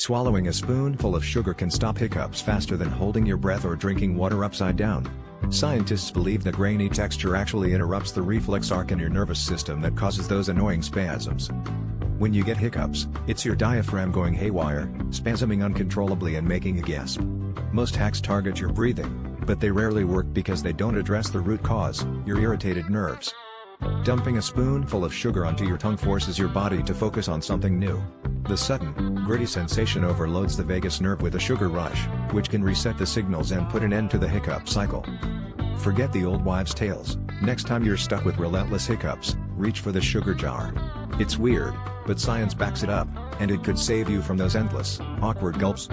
Swallowing a spoonful of sugar can stop hiccups faster than holding your breath or drinking water upside down. Scientists believe the grainy texture actually interrupts the reflex arc in your nervous system that causes those annoying spasms. When you get hiccups, it's your diaphragm going haywire, spasming uncontrollably and making a gasp. Most hacks target your breathing, but they rarely work because they don't address the root cause, your irritated nerves. Dumping a spoonful of sugar onto your tongue forces your body to focus on something new. The sudden, gritty sensation overloads the vagus nerve with a sugar rush, which can reset the signals and put an end to the hiccup cycle. Forget the old wives' tales. Next time you're stuck with relentless hiccups, reach for the sugar jar. It's weird, but science backs it up, and it could save you from those endless, awkward gulps.